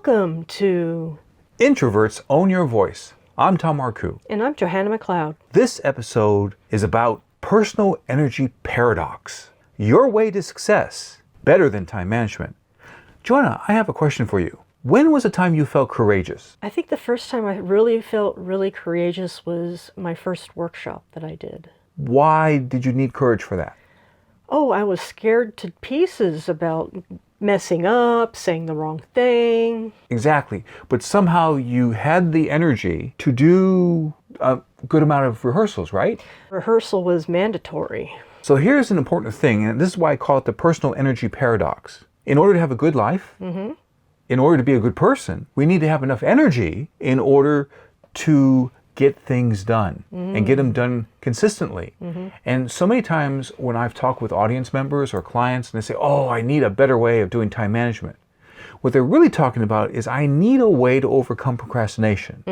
Welcome to Introverts Own Your Voice. I'm Tom Marcoux. And I'm Johanna. This episode is about personal energy paradox. Your way to success, better than time management. Johanna, I have a question for you. When was the time you felt courageous? I think the first time I really felt really courageous was my first workshop that I did. Why did you need courage for that? Oh, I was scared to pieces about messing up, saying the wrong thing. Exactly. But somehow you had the energy to do a good amount of rehearsals, right? Rehearsal was mandatory. So here's an important thing, and this is why I call it the personal energy paradox. In order to have a good life, in order to be a good person, we need to have enough energy in order to get things done and get them done consistently. And so many times when I've talked with audience members or clients and they say, oh, I need a better way of doing time management. What they're really talking about is I need a way to overcome procrastination.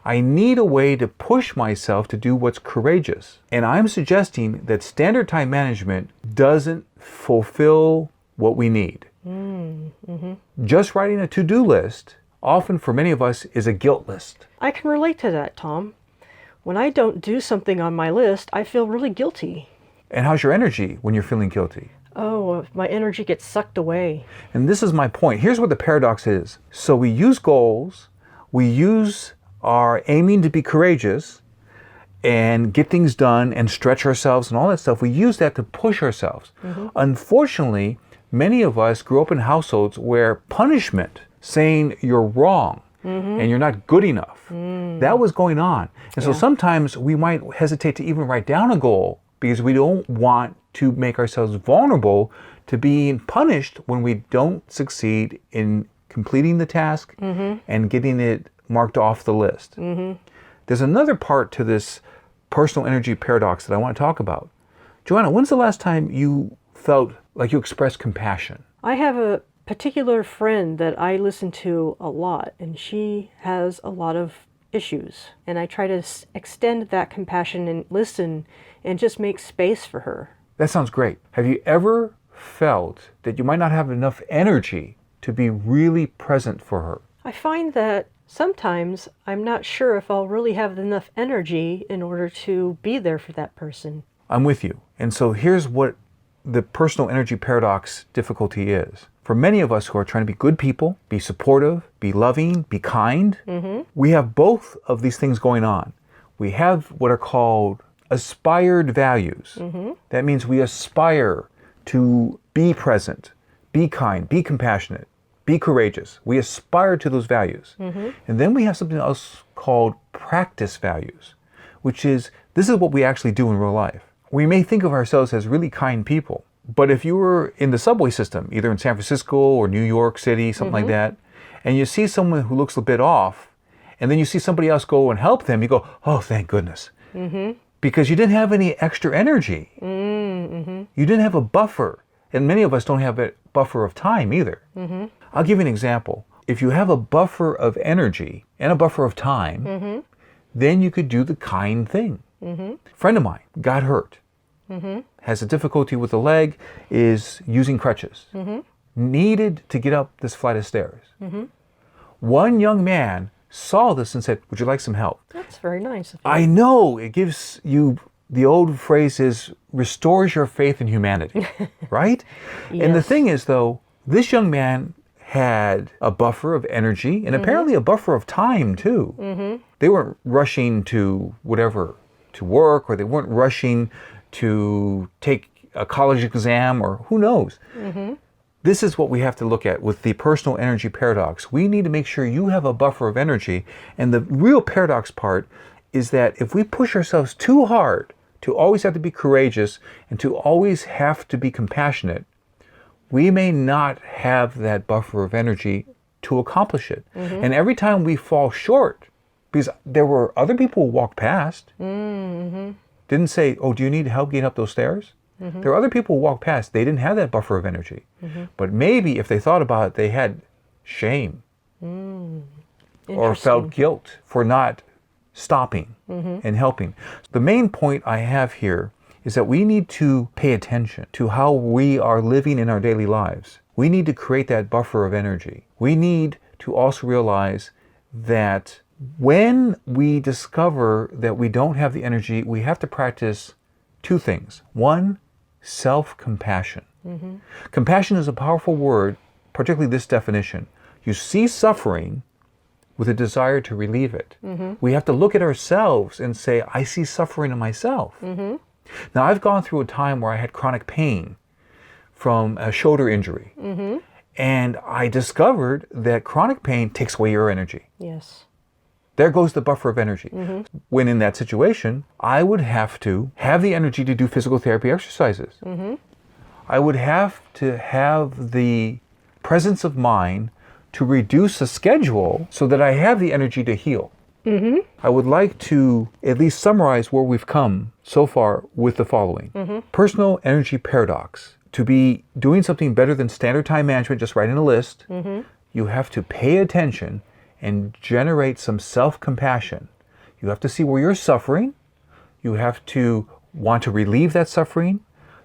I need a way to push myself to do what's courageous. And I'm suggesting that standard time management doesn't fulfill what we need. Just writing a to-do list, often for many of us, is a guilt list. I can relate to that, Tom. When I don't do something on my list, I feel really guilty. And how's your energy when you're feeling guilty? Oh, my energy gets sucked away. And this is my point. Here's what the paradox is. So we use goals, we use our aiming to be courageous and get things done and stretch ourselves and all that stuff. We use that to push ourselves. Unfortunately, many of us grew up in households where punishment, saying you're wrong and you're not good enough, that was going on. And so sometimes we might hesitate to even write down a goal because we don't want to make ourselves vulnerable to being punished when we don't succeed in completing the task and getting it marked off the list. There's another part to this personal energy paradox that I want to talk about. Johanna, when's the last time you felt like you expressed compassion? I have a particular friend that I listen to a lot, and she has a lot of issues. And I try to extend that compassion and listen and just make space for her. That sounds great. Have you ever felt that you might not have enough energy to be really present for her? I find that sometimes I'm not sure if I'll really have enough energy in order to be there for that person. I'm with you. And so here's what the personal energy paradox difficulty is. For many of us who are trying to be good people, be supportive, be loving, be kind, we have both of these things going on. We have what are called aspired values. That means we aspire to be present, be kind, be compassionate, be courageous. We aspire to those values. And then we have something else called practice values, which is, this is what we actually do in real life. We may think of ourselves as really kind people, but if you were in the subway system, either in San Francisco or New York City, something like that, and you see someone who looks a bit off, and then you see somebody else go and help them, you go, oh, thank goodness. Because you didn't have any extra energy. You didn't have a buffer. And many of us don't have a buffer of time either. I'll give you an example. If you have a buffer of energy and a buffer of time, then you could do the kind thing. A friend of mine got hurt, has a difficulty with the leg, is using crutches, needed to get up this flight of stairs. One young man saw this and said, would you like some help? That's very nice of you. I know, it gives you, the old phrase is, restores your faith in humanity, right? And the thing is though, this young man had a buffer of energy and apparently a buffer of time too. They weren't rushing to whatever, to work, or they weren't rushing to take a college exam, or who knows. This is what we have to look at with the personal energy paradox. We need to make sure you have a buffer of energy. And the real paradox part is that if we push ourselves too hard to always have to be courageous and to always have to be compassionate, we may not have that buffer of energy to accomplish it. And every time we fall short, because there were other people who walked past, didn't say, oh, do you need help getting up those stairs? There are other people who walked past, they didn't have that buffer of energy. But maybe if they thought about it, they had shame or felt guilt for not stopping and helping. The main point I have here is that we need to pay attention to how we are living in our daily lives. We need to create that buffer of energy. We need to also realize that when we discover that we don't have the energy, we have to practice two things. One, self-compassion. Compassion is a powerful word, particularly this definition. You see suffering with a desire to relieve it. We have to look at ourselves and say, I see suffering in myself. Now, I've gone through a time where I had chronic pain from a shoulder injury. And I discovered that chronic pain takes away your energy. Yes. There goes the buffer of energy. When in that situation, I would have to have the energy to do physical therapy exercises. I would have to have the presence of mind to reduce a schedule so that I have the energy to heal. I would like to at least summarize where we've come so far with the following. Personal energy paradox. To be doing something better than standard time management, just writing a list, you have to pay attention and generate some self-compassion. You have to see where you're suffering. You have to want to relieve that suffering.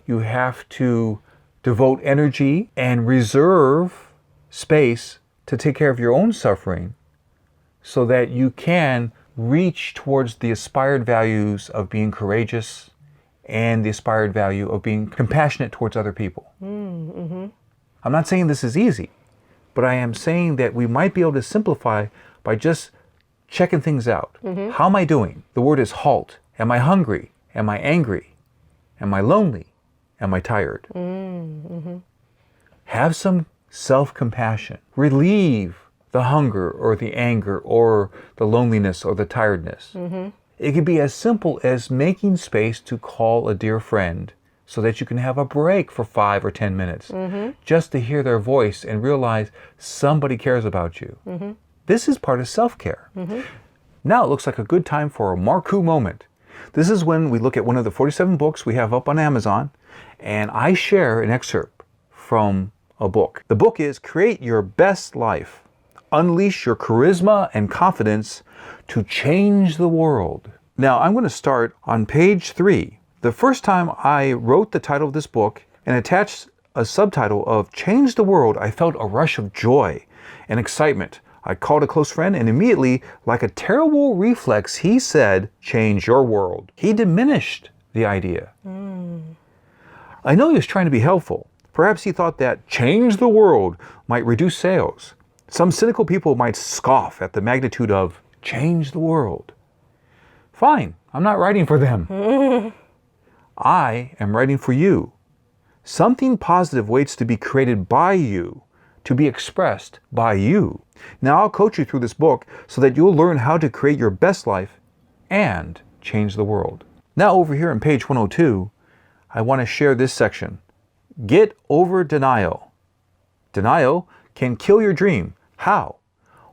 You have to devote energy and reserve space to take care of your own suffering so that you can reach towards the aspired values of being courageous and the aspired value of being compassionate towards other people. I'm not saying this is easy, but I am saying that we might be able to simplify by just checking things out. How am I doing? The word is halt. Am I hungry? Am I angry? Am I lonely? Am I tired? Have some self-compassion. Relieve the hunger or the anger or the loneliness or the tiredness. It could be as simple as making space to call a dear friend so that you can have a break for 5 or 10 minutes just to hear their voice and realize somebody cares about you. This is part of self-care. Now it looks like a good time for a Marcoux moment. This is when we look at one of the 47 books we have up on Amazon, and I share an excerpt from a book. The book is Create Your Best Life. Unleash your charisma and confidence to change the world. Now, I'm going to start on page 3. The first time I wrote the title of this book and attached a subtitle of Change the World, I felt a rush of joy and excitement. I called a close friend and immediately, like a terrible reflex, he said, change your world. He diminished the idea. I know he was trying to be helpful. Perhaps he thought that change the world might reduce sales. Some cynical people might scoff at the magnitude of change the world. Fine, I'm not writing for them. I am writing for you. Something positive waits to be created by you, to be expressed by you. Now I'll coach you through this book so that you'll learn how to create your best life and change the world. Now over here on page 102, I want to share this section. Get over denial. Denial can kill your dream. How?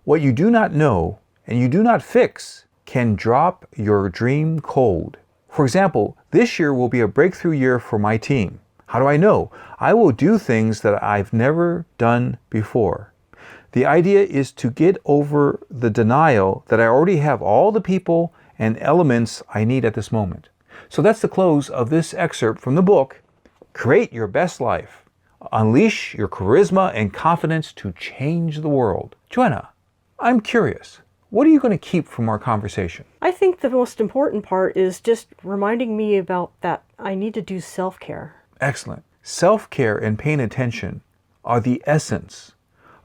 What you do not know and you do not fix can drop your dream cold. For example, this year will be a breakthrough year for my team. How do I know? I will do things that I've never done before. The idea is to get over the denial that I already have all the people and elements I need at this moment. So that's the close of this excerpt from the book, Create Your Best Life. Unleash your charisma and confidence to change the world. Johanna, I'm curious. What are you going to keep from our conversation? I think the most important part is just reminding me about that I need to do self-care. Excellent. Self-care and paying attention are the essence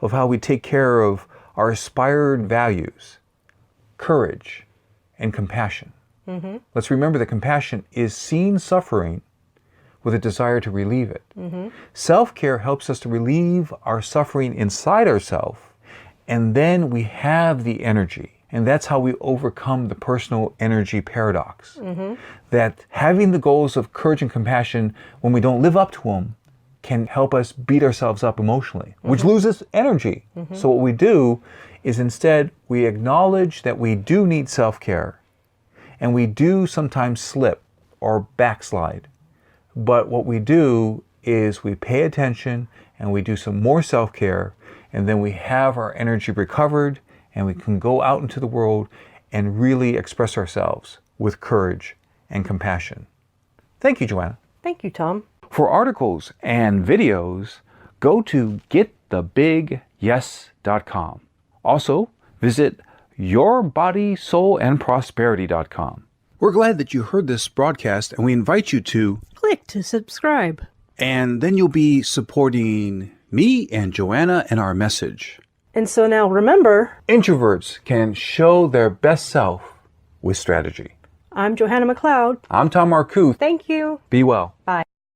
of how we take care of our aspired values, courage, and compassion. Let's remember that compassion is seeing suffering with a desire to relieve it. Self-care helps us to relieve our suffering inside ourselves, and then we have the energy. And that's how we overcome the personal energy paradox. That having the goals of courage and compassion, when we don't live up to them, can help us beat ourselves up emotionally, which loses energy. So what we do is instead we acknowledge that we do need self-care, and we do sometimes slip or backslide. But what we do is we pay attention and we do some more self-care, and then we have our energy recovered and we can go out into the world and really express ourselves with courage and compassion. Thank you, Johanna. Thank you, Tom. For articles and videos, go to getthebigyes.com. Also, visit yourbodysoulandprosperity.com. We're glad that you heard this broadcast, and we invite you to Click to subscribe. and then you'll be supporting me and Johanna and our message. And so now remember, Introverts can show their best self with strategy. I'm Johanna McLeod. I'm Tom Marcoux. Thank you. Be well. Bye.